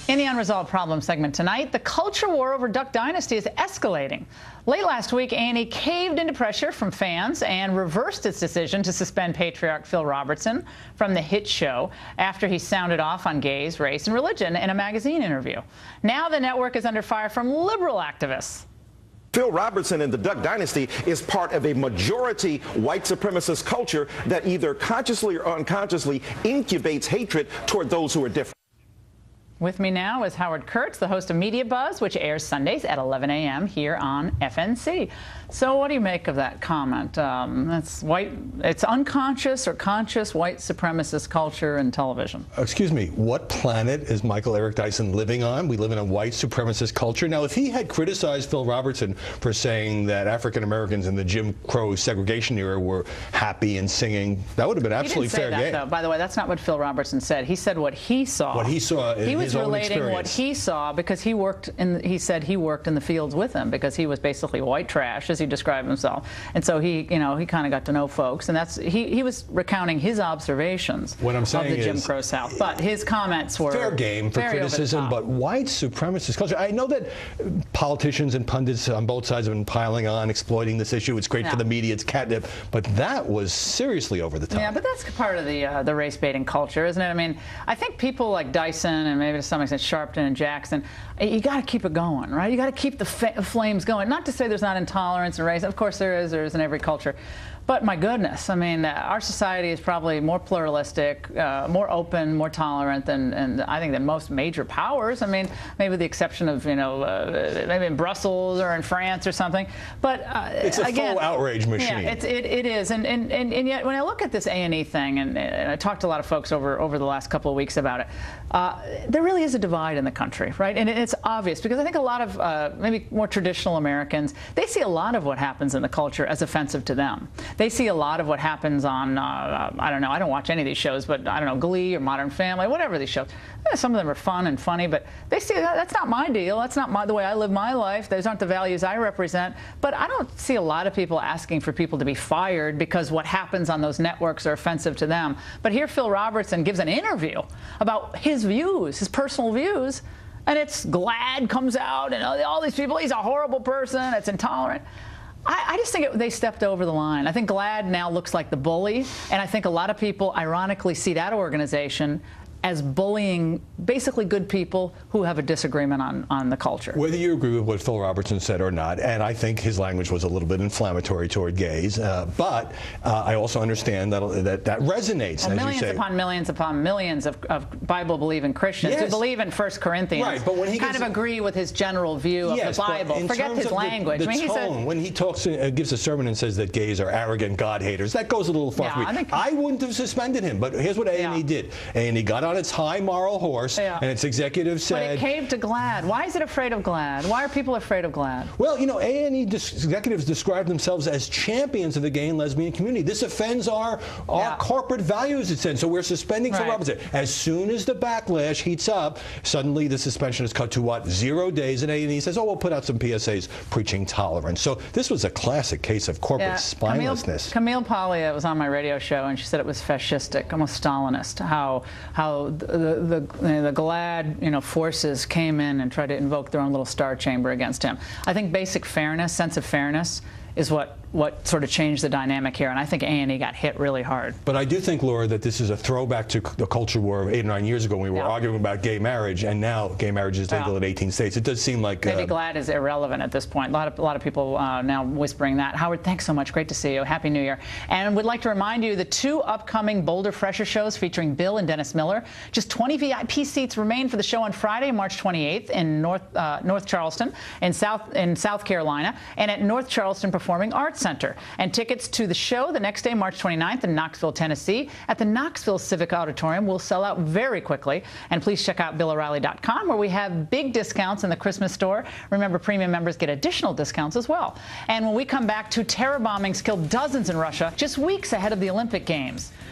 In the Unresolved Problem segment tonight, the culture war over Duck Dynasty is escalating. Late last week, A&E caved into pressure from fans and reversed its decision to suspend patriarch Phil Robertson from the hit show after he sounded off on gays, race, and religion in a magazine interview. Now the network is under fire from liberal activists. Phil Robertson and the Duck Dynasty is part of a majority white supremacist culture that either consciously or unconsciously incubates hatred toward those who are different. With me now is Howard Kurtz, the host of Media Buzz, which airs Sundays at 11 a.m. here on FNC. So what do you make of that comment? It's unconscious or conscious white supremacist culture in television. Excuse me, what planet is Michael Eric Dyson living on? We live in a white supremacist culture. Now, if he had criticized Phil Robertson for saying that African Americans in the Jim Crow segregation era were happy and singing, that would have been absolutely fair game. He didn't say that, though. By the way, that's not what Phil Robertson said. He said what he saw. What he saw in his own experience. Relating what he saw because he said he worked in the fields with him because he was basically white trash, as he described himself. And so he kind of got to know folks, and he was recounting his observations of the Jim Crow South. But his comments were fair game for criticism, but white supremacist culture. I know that politicians and pundits on both sides have been piling on, exploiting this issue. It's great for the media, it's catnip, but that was seriously over the top. Yeah, but that's part of the race baiting culture, isn't it? I mean, I think people like Dyson and maybe to some extent Sharpton and Jackson, you got to keep it going, right? You got to keep the flames going. Not to say there's not intolerance and race. Of course there is in every culture. But my goodness, I mean, our society is probably more pluralistic, more open, more tolerant than I think than most major powers. I mean, maybe with the exception of maybe in Brussels or in France or something. But it's a full outrage machine. Yeah, it is, and yet when I look at this A&E thing, and I talked to a lot of folks over the last couple of weeks about it, there really is a divide in the country, right? And it's obvious because I think a lot of maybe more traditional Americans, they see a lot of what happens in the culture as offensive to them. They see a lot of what happens on, I don't know, I don't watch any of these shows, but I don't know, Glee or Modern Family, whatever these shows. Some of them are fun and funny, but they see that's not my deal. That's not the way I live my life. Those aren't the values I represent. But I don't see a lot of people asking for people to be fired because what happens on those networks are offensive to them. But here Phil Robertson gives an interview about his views, his personal views, and it's GLAAD comes out and all these people, he's a horrible person, it's intolerant. I just think they stepped over the line. I think GLAAD now looks like the bully, and I think a lot of people ironically see that organization as bullying basically good people who have a disagreement on the culture. Whether you agree with what Phil Robertson said or not, and I think his language was a little bit inflammatory toward gays, but I also understand that resonates, well, as you say. Millions upon millions of Bible-believing Christians who believe in 1 Corinthians, right, but when he kind of agree with his general view of the Bible. Forget his language. The tone, when he talks, gives a sermon and says that gays are arrogant God haters, that goes a little far for me. I wouldn't have suspended him, but here's what A&E did. A&E got on its high moral horse, and its executive said... But it caved to GLAAD. Why is it afraid of GLAAD? Why are people afraid of GLAAD? Well, A&E executives describe themselves as champions of the gay and lesbian community. This offends our corporate values, it said, so we're suspending Phil Robertson. As soon as the backlash heats up, suddenly the suspension is cut to, what, 0 days, and A&E says, oh, we'll put out some PSAs preaching tolerance. So this was a classic case of corporate spinelessness. Camille Paglia was on my radio show, and she said it was fascistic, almost Stalinist, how the GLAAD forces came in and tried to invoke their own little star chamber against him. I think basic fairness, sense of fairness, is what sort of changed the dynamic here, and I think A&E got hit really hard. But I do think, Laura, that this is a throwback to the culture war of 8 or 9 years ago when we were arguing about gay marriage, and now gay marriage is legal in 18 states. It does seem like... Maybe GLAAD is irrelevant at this point. A lot of people now whispering that. Howard, thanks so much. Great to see you. Happy New Year. And we'd like to remind you the 2 upcoming Boulder Fresher shows featuring Bill and Dennis Miller. Just 20 VIP seats remain for the show on Friday, March 28th in North Charleston in South Carolina, and at North Charleston Performing Arts Center. And tickets to the show the next day, March 29th in Knoxville, Tennessee, at the Knoxville Civic Auditorium will sell out very quickly. And please check out BillO'Reilly.com, where we have big discounts in the Christmas store. Remember, premium members get additional discounts as well. And when we come back, 2 terror bombings killed dozens in Russia just weeks ahead of the Olympic Games.